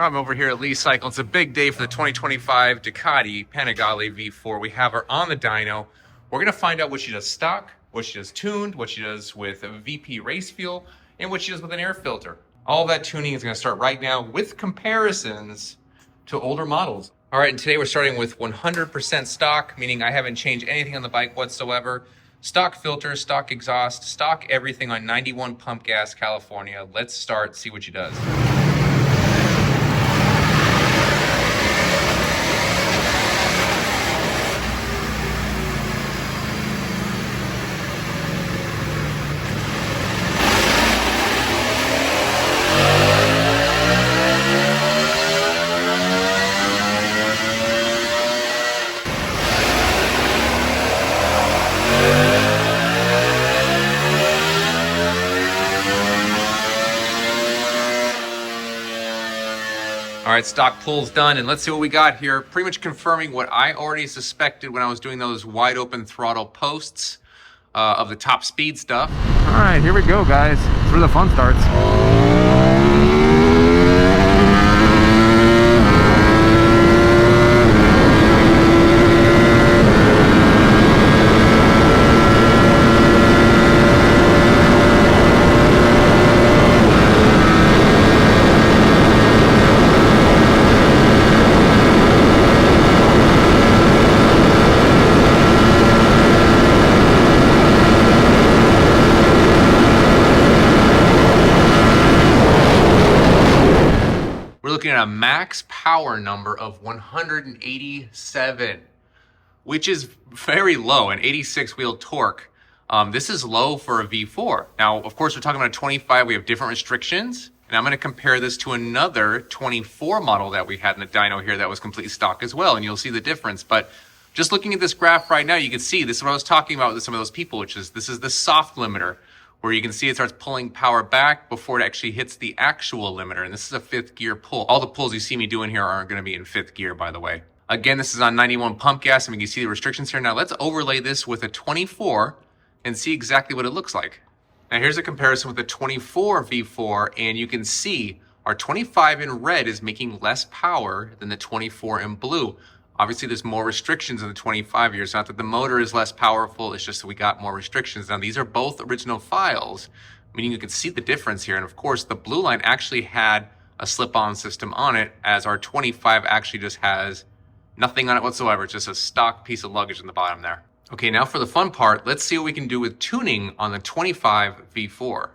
I'm over here at Lee Cycle. It's a big day for the 2025 Ducati Panigale V4. We have her on the dyno. We're gonna find out what she does stock, what she does tuned, what she does with a VP race fuel, and what she does with an air filter. All that tuning is gonna start right now with comparisons to older models. All right, and today we're starting with 100% stock, meaning I haven't changed anything on the bike whatsoever. Stock filter, stock exhaust, stock everything on 91 pump gas, California. Let's start, see what she does. All right, stock pull's done, and let's see what we got here. Pretty much confirming what I already suspected when I was doing those wide open throttle posts of the top speed stuff. All right, here we go, guys. It's where the fun starts. We're looking at a max power number of 187, which is very low, an 86 wheel torque. This is low for a V4. Now, of course, we're talking about a 25. We have different restrictions, and I'm going to compare this to another 24 model that we had in the dyno here that was completely stock as well, and you'll see the difference. But just looking at this graph right now, you can see this is what I was talking about with some of those people, which is this is the soft limiter, where you can see it starts pulling power back before it actually hits the actual limiter. And this is a 5th gear pull. All the pulls you see me doing here are gonna be in 5th gear, by the way. Again, this is on 91 pump gas, and we can see the restrictions here. Now let's overlay this with a 24 and see exactly what it looks like. Now here's a comparison with the 24 V4, and you can see our 25 in red is making less power than the 24 in blue. Obviously, there's more restrictions in the 25 years. Not that the motor is less powerful, it's just that we got more restrictions. Now, these are both original files, meaning you can see the difference here. And of course, the blue line actually had a slip-on system on it, as our 25 actually just has nothing on it whatsoever. It's just a stock piece of luggage in the bottom there. Okay, now for the fun part, let's see what we can do with tuning on the 25 V4.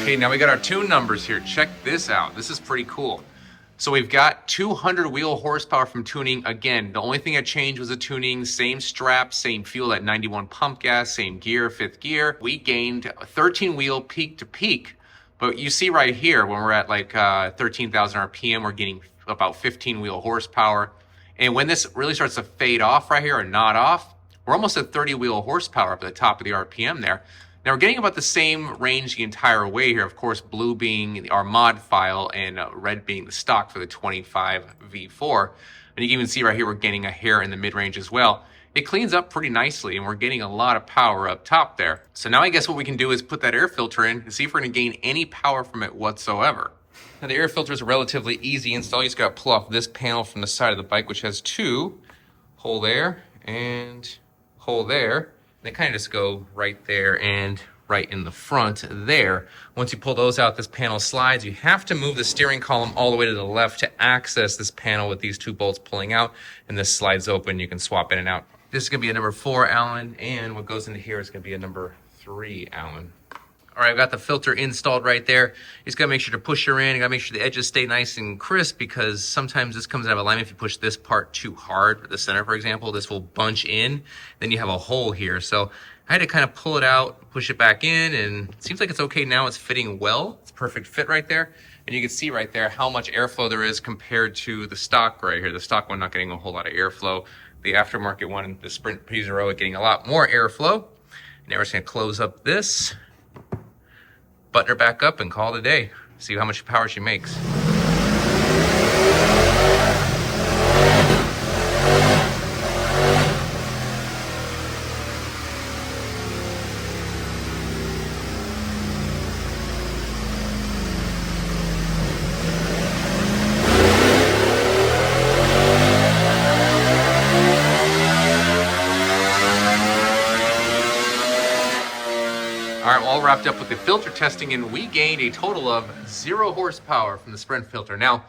Okay, now we got our tune numbers here. Check this out. This is pretty cool. So we've got 200 wheel horsepower from tuning. Again, the only thing that changed was the tuning. Same strap, same fuel at 91 pump gas, same gear, 5th gear. We gained 13 wheel peak to peak. But you see right here, when we're at like 13,000 RPM, we're getting about 15 wheel horsepower. And when this really starts to fade off right here, or not off, we're almost at 30 wheel horsepower up at the top of the RPM there. Now we're getting about the same range the entire way here. Of course, blue being our mod file and red being the stock for the 25 V4. And you can even see right here, we're getting a hair in the mid-range as well. It cleans up pretty nicely, and we're getting a lot of power up top there. So now I guess what we can do is put that air filter in and see if we're gonna gain any power from it whatsoever. Now the air filter is a relatively easy install. You just gotta pull off this panel from the side of the bike, which has two, hole there and hole there. They kind of just go right there and right in the front there. Once you pull those out, this panel slides. You have to move the steering column all the way to the left to access this panel with these two bolts pulling out, and this slides open. You can swap in and out. This is gonna be a number 4 Allen, and what goes into here is gonna be a number 3 Allen. All right, I've got the filter installed right there. You just gotta make sure to push her in. You gotta make sure the edges stay nice and crisp, because sometimes this comes out of alignment if you push this part too hard. The center, for example, this will bunch in. Then you have a hole here. So I had to kind of pull it out, push it back in, and it seems like it's okay now. It's fitting well. It's a perfect fit right there. And you can see right there how much airflow there is compared to the stock right here. The stock one not getting a whole lot of airflow. The aftermarket one, the Sprint P0, getting a lot more airflow. Now we're just gonna close up this, button her back up and call it a day. See how much power she makes. All right, all wrapped up with the filter testing, and we gained a total of 0 horsepower from the Sprint filter. Now,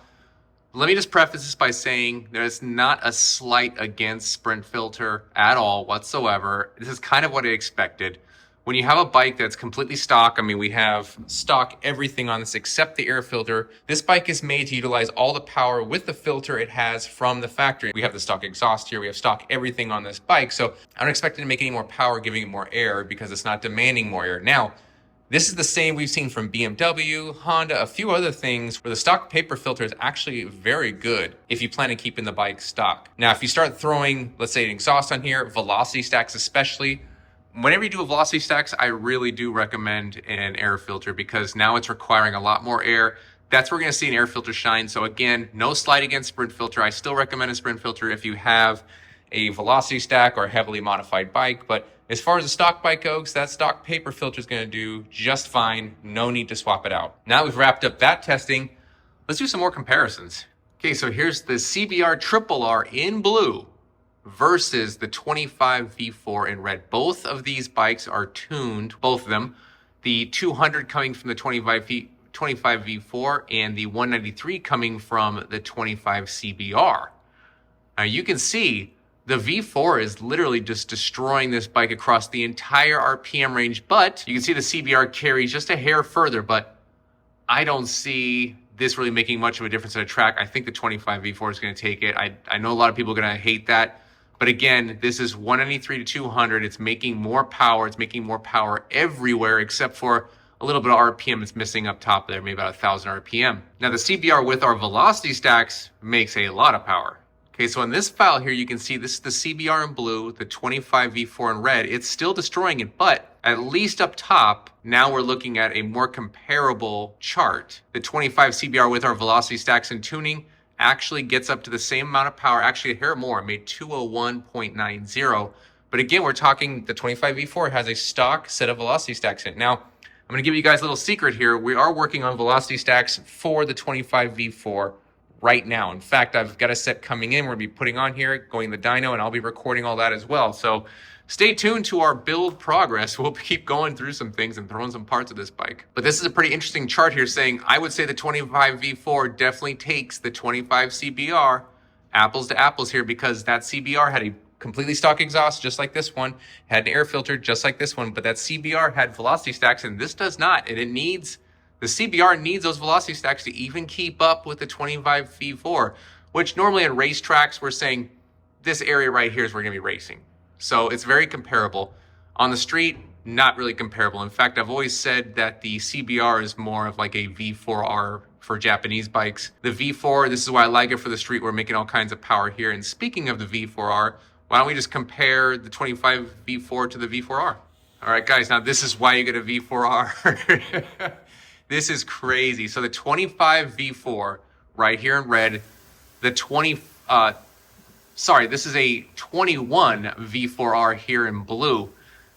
let me just preface this by saying that it's not a slight against Sprint filter at all whatsoever. This is kind of what I expected. When you have a bike that's completely stock, I mean, we have stock everything on this except the air filter. This bike is made to utilize all the power with the filter it has from the factory. We have the stock exhaust here. We have stock everything on this bike. So I don't expect it to make any more power, giving it more air because it's not demanding more air. Now, this is the same we've seen from BMW, Honda, a few other things where the stock paper filter is actually very good if you plan on keeping the bike stock. Now, if you start throwing, let's say, an exhaust on here, velocity stacks especially, whenever you do a velocity stacks, I really do recommend an air filter because now it's requiring a lot more air. That's where we're gonna see an air filter shine. So again, no slight against Sprint filter. I still recommend a Sprint filter if you have a velocity stack or a heavily modified bike. But as far as the stock bike goes, that stock paper filter is gonna do just fine. No need to swap it out. Now we've wrapped up that testing, let's do some more comparisons. Okay, so here's the CBR1000RR in blue versus the 25 V4 in red. Both of these bikes are tuned, both of them. The 200 coming from the 25 V4 and the 193 coming from the 25 CBR. Now you can see the V4 is literally just destroying this bike across the entire RPM range, but you can see the CBR carries just a hair further, but I don't see this really making much of a difference in a track. I think the 25 V4 is going to take it. I know a lot of people are going to hate that. But again, this is 193 to 200. It's making more power. It's making more power everywhere except for a little bit of RPM it's missing up top there, maybe about 1,000 RPM. Now the CBR with our velocity stacks makes a lot of power. Okay, so in this file here, you can see this is the CBR in blue, the 25 V4 in red. It's still destroying it, but at least up top, now we're looking at a more comparable chart. The 25 CBR with our velocity stacks and tuning actually gets up to the same amount of power, actually a hair more, it made 201.90. But again, we're talking the 25 V4 has a stock set of velocity stacks in it. Now, I'm gonna give you guys a little secret here. We are working on velocity stacks for the 25 V4 right now. In fact, I've got a set coming in. We're gonna be putting on here, going to the dyno, and I'll be recording all that as well. So stay tuned to our build progress. We'll keep going through some things and throwing some parts of this bike. But this is a pretty interesting chart here saying, I would say the 25 V4 definitely takes the 25 CBR, apples to apples here, because that CBR had a completely stock exhaust just like this one, had an air filter just like this one, but that CBR had velocity stacks and this does not. And the CBR needs those velocity stacks to even keep up with the 25 V4, which normally in racetracks, we're saying this area right here is where we're gonna be racing. So it's very comparable. On the street, not really comparable. In fact, I've always said that the CBR is more of like a V4R for Japanese bikes. The V4, this is why I like it for the street. We're making all kinds of power here. And speaking of the V4R, why don't we just compare the 25 V4 to the V4R? All right, guys, now this is why you get a V4R. This is crazy. So the 25 V4 right here in red, this is a 21 V4R here in blue.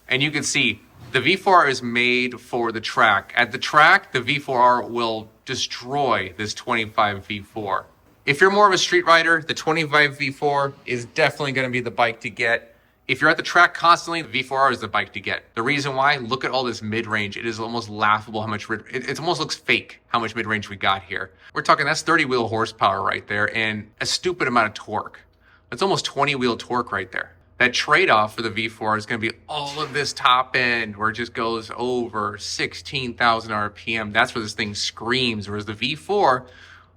And you can see the V4R is made for the track. At the track, the V4R will destroy this 25 V4. If you're more of a street rider, the 25 V4 is definitely going to be the bike to get. If you're at the track constantly, the V4R is the bike to get. The reason why, look at all this mid-range. It is almost laughable how much, it almost looks fake how much mid-range we got here. We're talking, that's 30 wheel horsepower right there and a stupid amount of torque. That's almost 20 wheel torque right there. That trade-off for the V4 is going to be all of this top end where it just goes over 16,000 RPM. That's where this thing screams. Whereas the V4,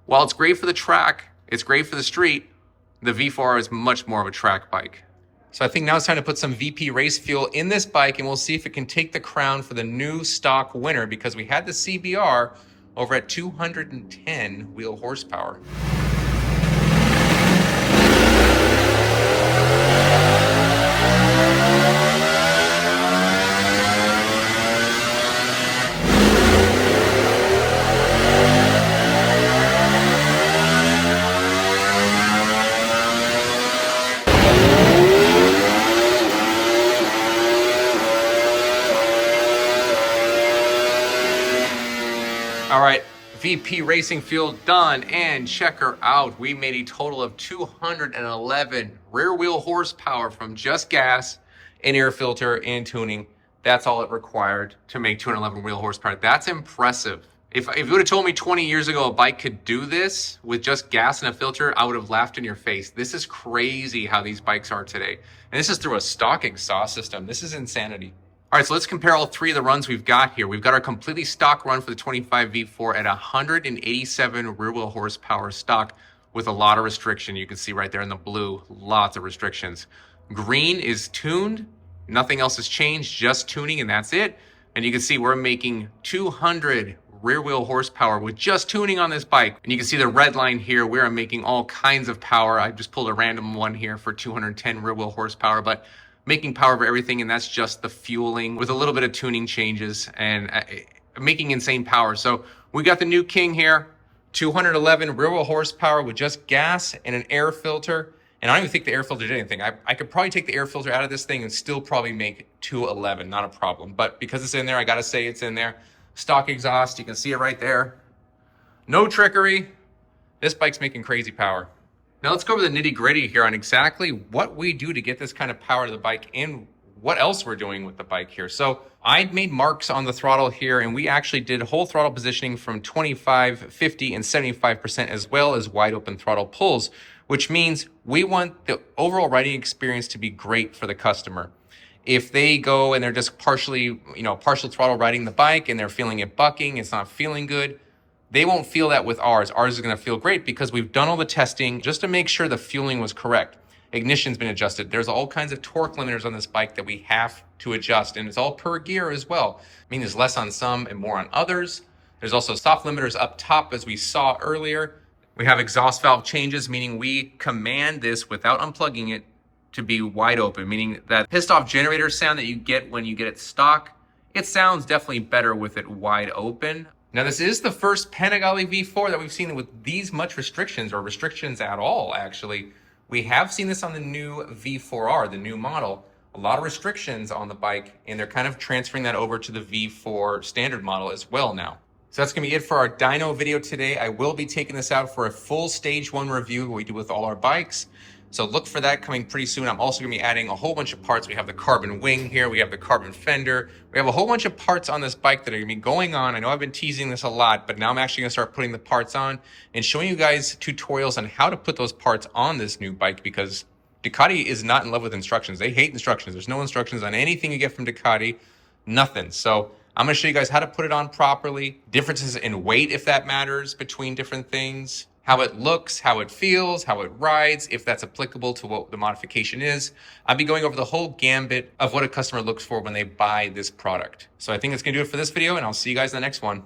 while it's great for the track, it's great for the street, the V4R is much more of a track bike. So I think now it's time to put some VP race fuel in this bike and we'll see if it can take the crown for the new stock winner, because we had the CBR over at 210 wheel horsepower. All right, VP Racing Fuel done, and check her out. We made a total of 211 rear wheel horsepower from just gas and air filter and tuning. That's all it required to make 211 wheel horsepower. That's impressive. If you would have told me 20 years ago a bike could do this with just gas and a filter, I would have laughed in your face. This is crazy how these bikes are today. And this is through a stock exhaust system. This is insanity. All right, so let's compare all three of the runs we've got here. We've got our completely stock run for the 25 V4 at 187 rear wheel horsepower stock with a lot of restriction. You can see right there in the blue, lots of restrictions. Green is tuned. Nothing else has changed, just tuning, and that's it. And you can see we're making 200 rear wheel horsepower with just tuning on this bike. And you can see the red line here. We're making all kinds of power. I just pulled a random one here for 210 rear wheel horsepower, but making power for everything, and that's just the fueling with a little bit of tuning changes and making insane power. So we got the new king here, 211 rear wheel horsepower with just gas and an air filter. And I don't even think the air filter did anything. I could probably take the air filter out of this thing and still probably make 211, not a problem. But because it's in there, I gotta say it's in there. Stock exhaust, you can see it right there. No trickery. This bike's making crazy power. Now let's go over the nitty gritty here on exactly what we do to get this kind of power to the bike and what else we're doing with the bike here. So I made marks on the throttle here, and we actually did whole throttle positioning from 25, 50, and 75%, as well as wide open throttle pulls, which means we want the overall riding experience to be great for the customer. If they go and they're just partial throttle riding the bike and they're feeling it bucking, it's not feeling good, they won't feel that with ours. Ours is going to feel great because we've done all the testing just to make sure the fueling was correct. Ignition's been adjusted. There's all kinds of torque limiters on this bike that we have to adjust, and it's all per gear as well. I mean, there's less on some and more on others. There's also soft limiters up top, as we saw earlier. We have exhaust valve changes, meaning we command this without unplugging it to be wide open, meaning that pissed off generator sound that you get when you get it stock, it sounds definitely better with it wide open. Now, this is the first Panigale V4 that we've seen with these much restrictions, or restrictions at all, actually. We have seen this on the new V4R, the new model. A lot of restrictions on the bike, and they're kind of transferring that over to the V4 standard model as well now. So that's going to be it for our dyno video today. I will be taking this out for a full stage 1 review we do with all our bikes. So look for that coming pretty soon. I'm also going to be adding a whole bunch of parts. We have the carbon wing here. We have the carbon fender. We have a whole bunch of parts on this bike that are going to be going on. I know I've been teasing this a lot, but now I'm actually going to start putting the parts on and showing you guys tutorials on how to put those parts on this new bike, because Ducati is not in love with instructions. They hate instructions. There's no instructions on anything you get from Ducati. Nothing. So I'm going to show you guys how to put it on properly, differences in weight if that matters between different things, how it looks, how it feels, how it rides, if that's applicable to what the modification is. I'll be going over the whole gambit of what a customer looks for when they buy this product. So I think that's going to do it for this video, and I'll see you guys in the next one.